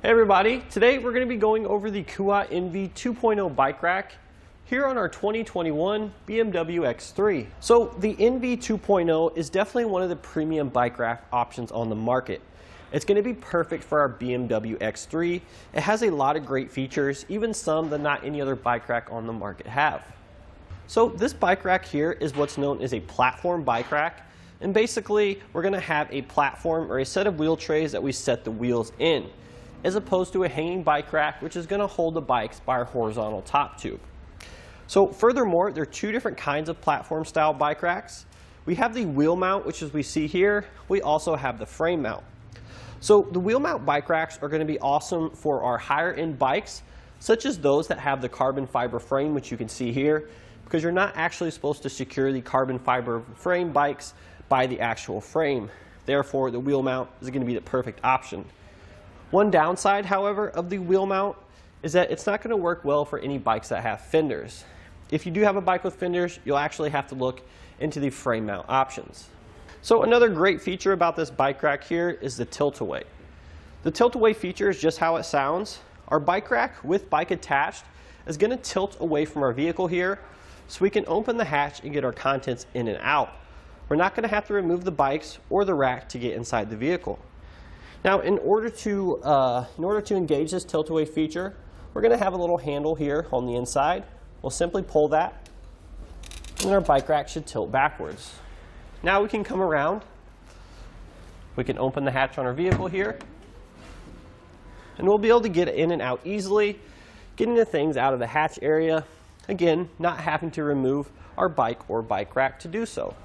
Hey everybody, today we're going to be going over the Kuat NV 2.0 bike rack here on our 2021 BMW X3. So the NV 2.0 is definitely one of the premium bike rack options on the market. It's going to be perfect for our BMW X3. It has a lot of great features, even some that not any other bike rack on the market have. So this bike rack here is what's known as a platform bike rack. And basically, we're going to have a platform or a set of wheel trays that we set the wheels in, as opposed to a hanging bike rack, which is going to hold the bikes by our horizontal top tube. So furthermore, there are two different kinds of platform style bike racks. We have the wheel mount, which as we see here. We also have the frame mount. So the wheel mount bike racks are going to be awesome for our higher end bikes, such as those that have the carbon fiber frame, which you can see here, because you're not actually supposed to secure the carbon fiber frame bikes by the actual frame. Therefore, the wheel mount is going to be the perfect option. One downside, however, of the wheel mount is that it's not going to work well for any bikes that have fenders. If you do have a bike with fenders, you'll actually have to look into the frame mount options. So another great feature about this bike rack here is the tilt-away. The tilt-away feature is just how it sounds. Our bike rack with bike attached is going to tilt away from our vehicle here, so we can open the hatch and get our contents in and out. We're not going to have to remove the bikes or the rack to get inside the vehicle. Now, in order to engage this tilt-away feature, we're going to have a little handle here on the inside. We'll simply pull that, and our bike rack should tilt backwards. Now we can come around. We can open the hatch on our vehicle here, and we'll be able to get in and out easily, getting the things out of the hatch area. Again, not having to remove our bike or bike rack to do so.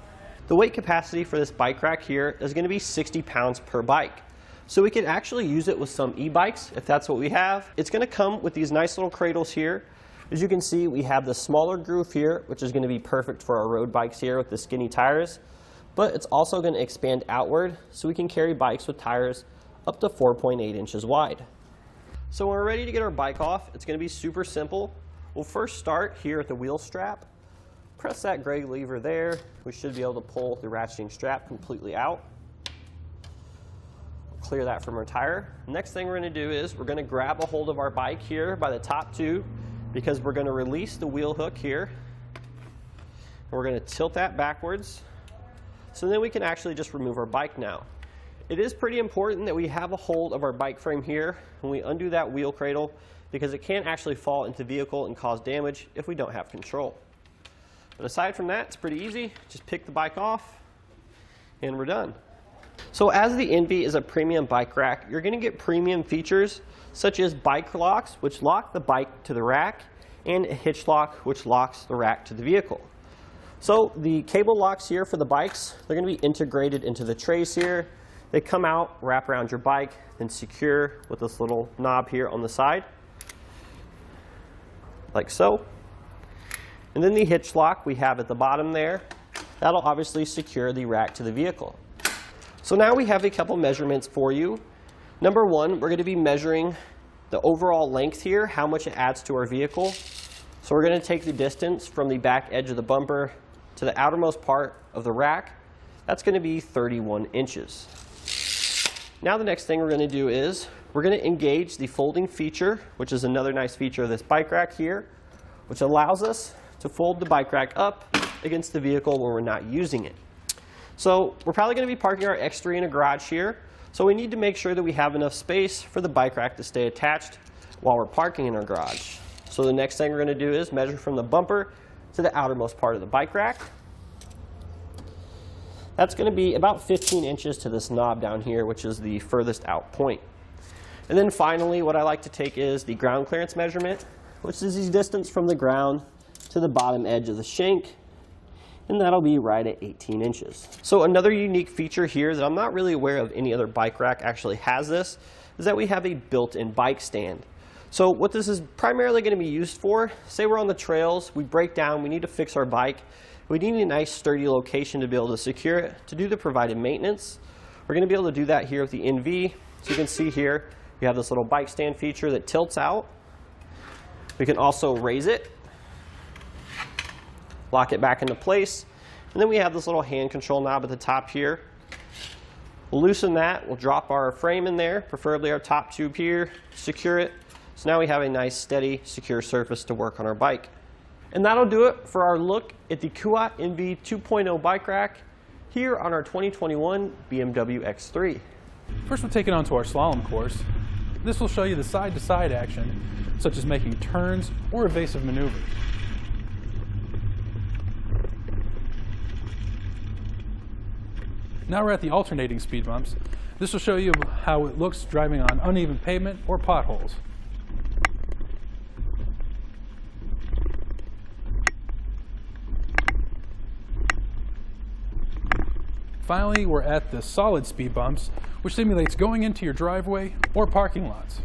The weight capacity for this bike rack here is going to be 60 pounds per bike. So we can actually use it with some e-bikes if that's what we have. It's going to come with these nice little cradles here. As you can see, we have the smaller groove here, which is going to be perfect for our road bikes here with the skinny tires. But it's also going to expand outward, so we can carry bikes with tires up to 4.8 inches wide. So when we're ready to get our bike off, it's going to be super simple. We'll first start here at the wheel strap. Press that gray lever there. We should be able to pull the ratcheting strap completely out. Clear that from our tire. Next thing we're going to do is we're going to grab a hold of our bike here by the top tube, because we're going to release the wheel hook here. And we're going to tilt that backwards. So then we can actually just remove our bike now. It is pretty important that we have a hold of our bike frame here when we undo that wheel cradle, because it can actually fall into the vehicle and cause damage if we don't have control. But aside from that, it's pretty easy. Just pick the bike off and we're done. So as the NV is a premium bike rack, you're going to get premium features such as bike locks, which lock the bike to the rack, and a hitch lock, which locks the rack to the vehicle. So the cable locks here for the bikes, they're going to be integrated into the trays here. They come out, wrap around your bike, and secure with this little knob here on the side, like so. And then the hitch lock we have at the bottom there, that'll obviously secure the rack to the vehicle. So now we have a couple measurements for you. Number one, we're going to be measuring the overall length here, how much it adds to our vehicle. So we're going to take the distance from the back edge of the bumper to the outermost part of the rack. That's going to be 31 inches. Now the next thing we're going to do is we're going to engage the folding feature, which is another nice feature of this bike rack here, which allows us to fold the bike rack up against the vehicle when we're not using it. So we're probably going to be parking our X3 in a garage here, so we need to make sure that we have enough space for the bike rack to stay attached while we're parking in our garage. So the next thing we're going to do is measure from the bumper to the outermost part of the bike rack. That's going to be about 15 inches to this knob down here, which is the furthest out point. And then finally, what I like to take is the ground clearance measurement, which is the distance from the ground to the bottom edge of the shank, and that'll be right at 18 inches. So another unique feature here that I'm not really aware of any other bike rack actually has this, is that we have a built-in bike stand. So what this is primarily going to be used for, say we're on the trails, we break down, we need to fix our bike, we need a nice sturdy location to be able to secure it, to do the provided maintenance. We're going to be able to do that here with the NV. So you can see here, we have this little bike stand feature that tilts out. We can also raise it, lock it back into place, and then we have this little hand control knob at the top here. We'll loosen that, we'll drop our frame in there, preferably our top tube here, secure it. So now we have a nice, steady, secure surface to work on our bike. And that'll do it for our look at the Kuat NV 2.0 bike rack here on our 2021 BMW X3. First, we'll take it onto our slalom course. This will show you the side-to-side action, such as making turns or evasive maneuvers. Now we're at the alternating speed bumps. This will show you how it looks driving on uneven pavement or potholes. Finally, we're at the solid speed bumps, which simulates going into your driveway or parking lots.